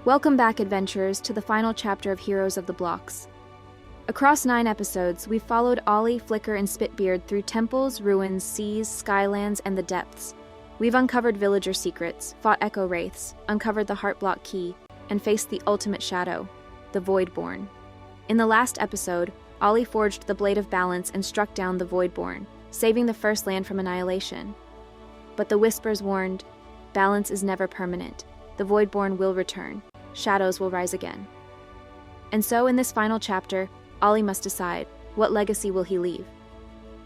Welcome back, adventurers, to the final chapter of Heroes of the Blocks. Across 9 episodes, we've followed Ollie, Flicker, and Spitbeard through temples, ruins, seas, skylands, and the depths. We've uncovered villager secrets, fought echo wraiths, uncovered the Heartblock key, and faced the ultimate shadow, the Voidborn. In the last episode, Ollie forged the Blade of Balance and struck down the Voidborn, saving the First Land from annihilation. But the Whispers warned, balance is never permanent. The Voidborn will return. Shadows will rise again. And so in this final chapter, Ollie must decide, what legacy will he leave?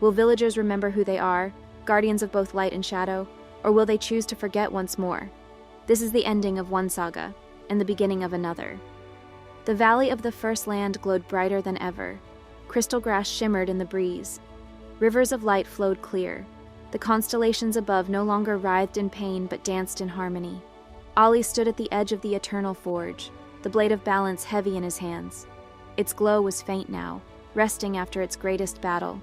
Will villagers remember who they are, guardians of both light and shadow, or will they choose to forget once more? This is the ending of one saga, and the beginning of another. The valley of the First Land glowed brighter than ever. Crystal grass shimmered in the breeze. Rivers of light flowed clear. The constellations above no longer writhed in pain but danced in harmony. Ollie stood at the edge of the eternal forge, the Blade of Balance heavy in his hands. Its glow was faint now, resting after its greatest battle.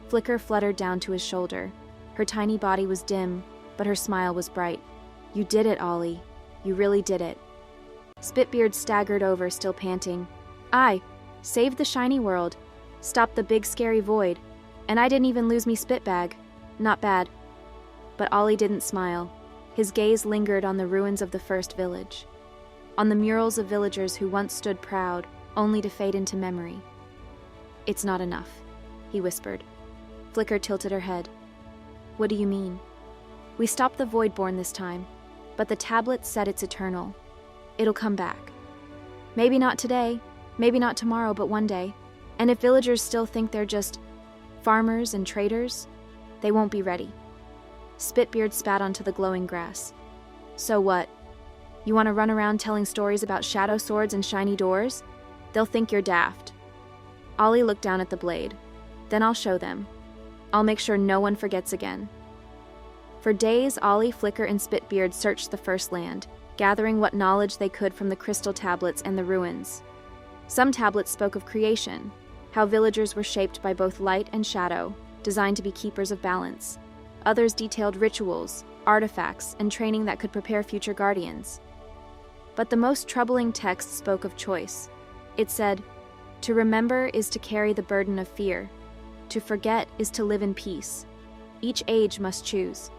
Flicker fluttered down to his shoulder. Her tiny body was dim, but her smile was bright. You did it, Ollie. You really did it. Spitbeard staggered over, still panting. I saved the shiny world, stopped the big scary void, and I didn't even lose me Spitbag. Not bad. But Ollie didn't smile. His gaze lingered on the ruins of the first village, on the murals of villagers who once stood proud, only to fade into memory. It's not enough, he whispered. Flicker tilted her head. What do you mean? We stopped the Voidborn this time, but the tablet said it's eternal. It'll come back. Maybe not today, maybe not tomorrow, but one day. And if villagers still think they're just farmers and traders, they won't be ready. Spitbeard spat onto the glowing grass. So what? You want to run around telling stories about shadow swords and shiny doors? They'll think you're daft. Ollie looked down at the blade. Then I'll show them. I'll make sure no one forgets again. For days, Ollie, Flicker, and Spitbeard searched the First Land, gathering what knowledge they could from the crystal tablets and the ruins. Some tablets spoke of creation, how villagers were shaped by both light and shadow, designed to be keepers of balance. Others detailed rituals, artifacts, and training that could prepare future guardians. But the most troubling text spoke of choice. It said, "To remember is to carry the burden of fear. To forget is to live in peace. Each age must choose."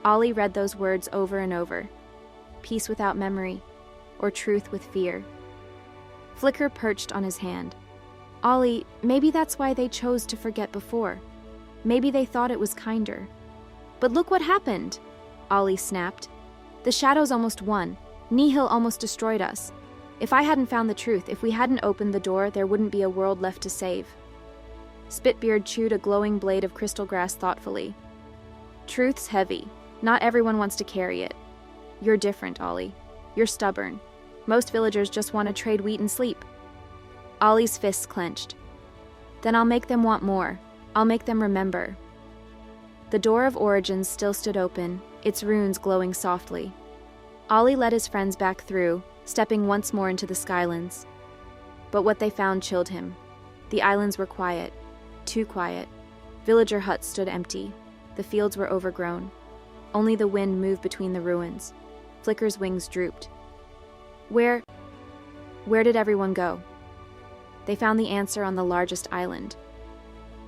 Ollie read those words over and over. Peace without memory, or truth with fear. Flicker perched on his hand. Ollie, maybe that's why they chose to forget before. Maybe they thought it was kinder. But look what happened, Ollie snapped. The shadows almost won. Nihil almost destroyed us. If I hadn't found the truth, if we hadn't opened the door, there wouldn't be a world left to save. Spitbeard chewed a glowing blade of crystal grass thoughtfully. Truth's heavy. Not everyone wants to carry it. You're different, Ollie. You're stubborn. Most villagers just want to trade wheat and sleep. Ollie's fists clenched. Then I'll make them want more. I'll make them remember. The door of origins still stood open, its runes glowing softly. Ollie led his friends back through, stepping once more into the skylands. But what they found chilled him. The islands were quiet, too quiet. Villager huts stood empty. The fields were overgrown. Only the wind moved between the ruins. Flicker's wings drooped. Where did everyone go? They found the answer on the largest island.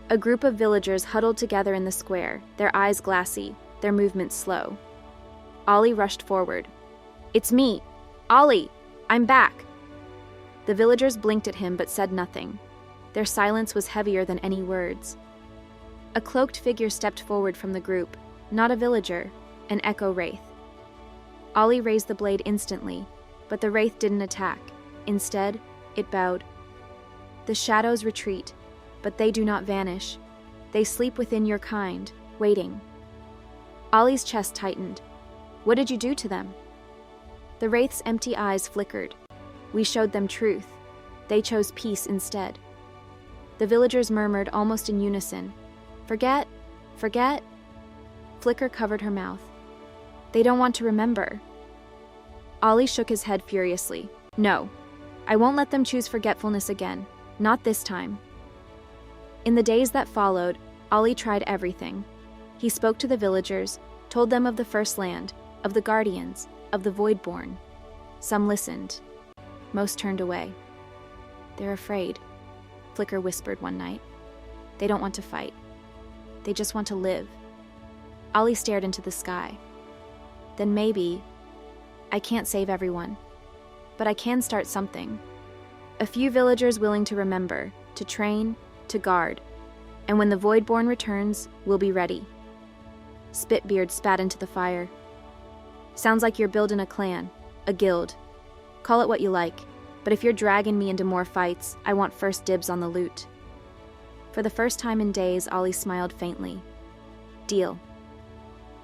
A group of villagers huddled together in the square, their eyes glassy, their movements slow. Ollie rushed forward. It's me! Ollie! I'm back! The villagers blinked at him but said nothing. Their silence was heavier than any words. A cloaked figure stepped forward from the group, not a villager, an echo wraith. Ollie raised the blade instantly, but the wraith didn't attack. Instead, it bowed. The shadows retreat, but they do not vanish. They sleep within your kind, waiting. Ollie's chest tightened. What did you do to them? The wraith's empty eyes flickered. We showed them truth. They chose peace instead. The villagers murmured almost in unison. Forget, forget. Flicker covered her mouth. They don't want to remember. Ollie shook his head furiously. No, I won't let them choose forgetfulness again. Not this time. In the days that followed, Ollie tried everything. He spoke to the villagers, told them of the First Land, of the Guardians, of the Voidborn. Some listened. Most turned away. "They're afraid," Flicker whispered one night. "They don't want to fight. They just want to live." Ollie stared into the sky. "Then maybe I can't save everyone, but I can start something. A few villagers willing to remember, to train, to guard. And when the Voidborn returns, we'll be ready." Spitbeard spat into the fire. "Sounds like you're building a clan, a guild. Call it what you like, but if you're dragging me into more fights, I want first dibs on the loot." For the first time in days, Ollie smiled faintly. "Deal."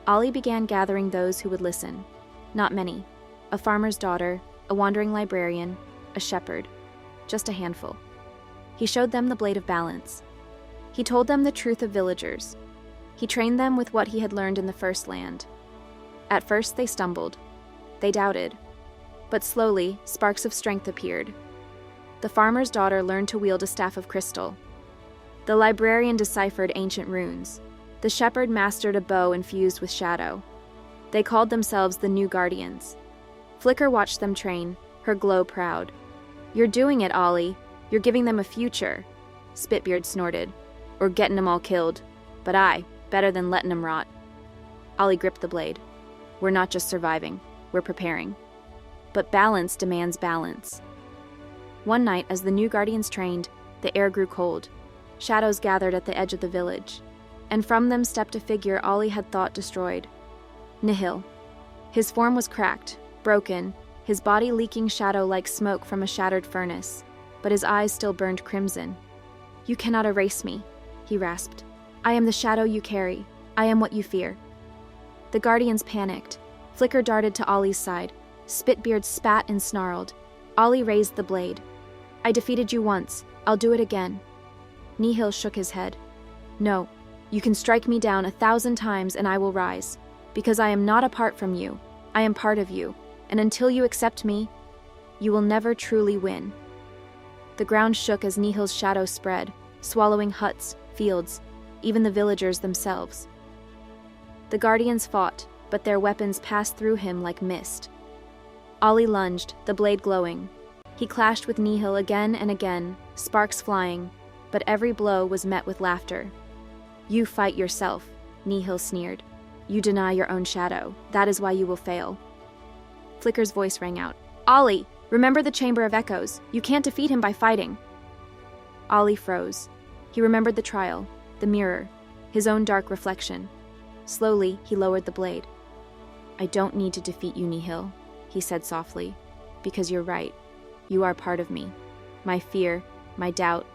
Ollie began gathering those who would listen. Not many. A farmer's daughter, a wandering librarian, a shepherd. Just a handful. He showed them the blade of balance. He told them the truth of villagers. He trained them with what he had learned in the first land. At first they stumbled. They doubted. But slowly, sparks of strength appeared. The farmer's daughter learned to wield a staff of crystal. The librarian deciphered ancient runes. The shepherd mastered a bow infused with shadow. They called themselves the New Guardians. Flicker watched them train, her glow proud. "You're doing it, Ollie. You're giving them a future," Spitbeard snorted. "Or getting them all killed. But better than letting them rot." Ollie gripped the blade. "We're not just surviving, we're preparing. But balance demands balance." One night, as the New Guardians trained, the air grew cold. Shadows gathered at the edge of the village, and from them stepped a figure Ollie had thought destroyed. Nihil. His form was cracked, broken, his body leaking shadow like smoke from a shattered furnace, but his eyes still burned crimson. "You cannot erase me," he rasped. "I am the shadow you carry. I am what you fear." The Guardians panicked. Flicker darted to Ollie's side. Spitbeard spat and snarled. Ollie raised the blade. "I defeated you once. I'll do it again." Nihil shook his head. "No, you can strike me down 1,000 times and I will rise. Because I am not apart from you. I am part of you. And until you accept me, you will never truly win." The ground shook as Nihil's shadow spread, swallowing huts, fields, even the villagers themselves. The Guardians fought, but their weapons passed through him like mist. Ollie lunged, the blade glowing. He clashed with Nihil again and again, sparks flying, but every blow was met with laughter. "You fight yourself," Nihil sneered. "You deny your own shadow. That is why you will fail." Flicker's voice rang out. "Ollie, remember the Chamber of Echoes. You can't defeat him by fighting." Ollie froze. He remembered the trial, the mirror, his own dark reflection. Slowly, he lowered the blade. "I don't need to defeat you, Nihil," he said softly, "because you're right. You are part of me. My fear, my doubt,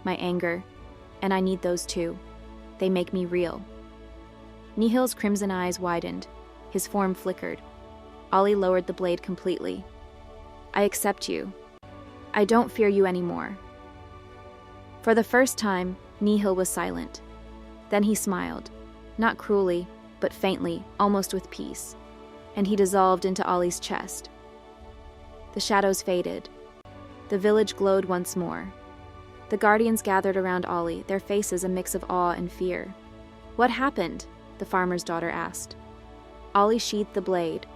my anger, and I need those too. They make me real." Nihil's crimson eyes widened. His form flickered. Ollie lowered the blade completely. "I accept you. I don't fear you anymore." For the first time, Nihil was silent. Then he smiled, not cruelly, but faintly, almost with peace, and he dissolved into Ollie's chest. The shadows faded. The village glowed once more. The Guardians gathered around Ollie, their faces a mix of awe and fear. "What happened?" the farmer's daughter asked. Ollie sheathed the blade.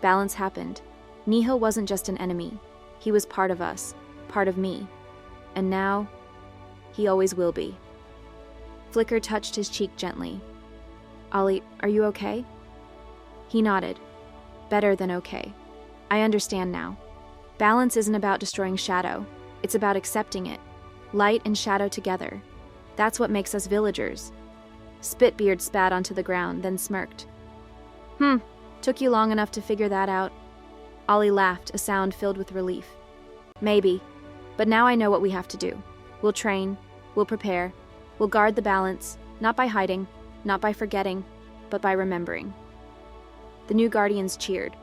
Balance happened. Nihil wasn't just an enemy. He was part of us, part of me. And now, he always will be. Flicker touched his cheek gently. "Ollie, are you okay?" He nodded. "Better than okay. I understand now. Balance isn't about destroying shadow. It's about accepting it. Light and shadow together. That's what makes us villagers." Spitbeard spat onto the ground, then smirked. Took you long enough to figure that out?" Ollie laughed, a sound filled with relief. "Maybe, but now I know what we have to do. We'll train, we'll prepare, we'll guard the balance, not by hiding, not by forgetting, but by remembering." The New Guardians cheered.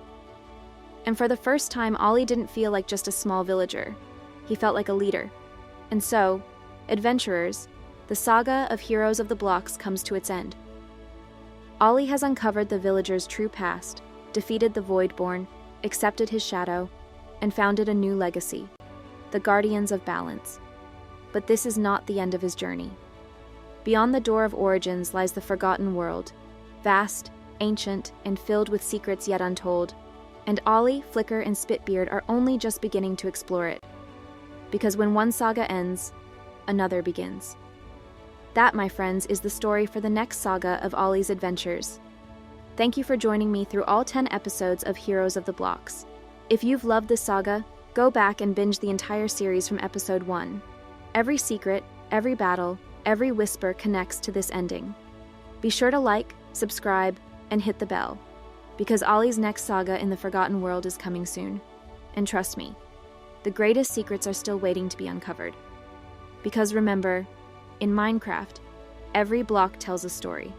And for the first time, Ollie didn't feel like just a small villager. He felt like a leader. And so, adventurers, the saga of Heroes of the Blocks comes to its end. Ollie has uncovered the villager's true past, defeated the Voidborn, accepted his shadow, and founded a new legacy, the Guardians of Balance. But this is not the end of his journey. Beyond the door of origins lies the forgotten world, vast, ancient, and filled with secrets yet untold. And Ollie, Flicker, and Spitbeard are only just beginning to explore it. Because when one saga ends, another begins. That, my friends, is the story for the next saga of Ollie's adventures. Thank you for joining me through all 10 episodes of Heroes of the Blocks. If you've loved this saga, go back and binge the entire series from episode 1. Every secret, every battle, every whisper connects to this ending. Be sure to like, subscribe, and hit the bell, because Ollie's next saga in the Forgotten World is coming soon. And trust me, the greatest secrets are still waiting to be uncovered. Because remember, in Minecraft, every block tells a story.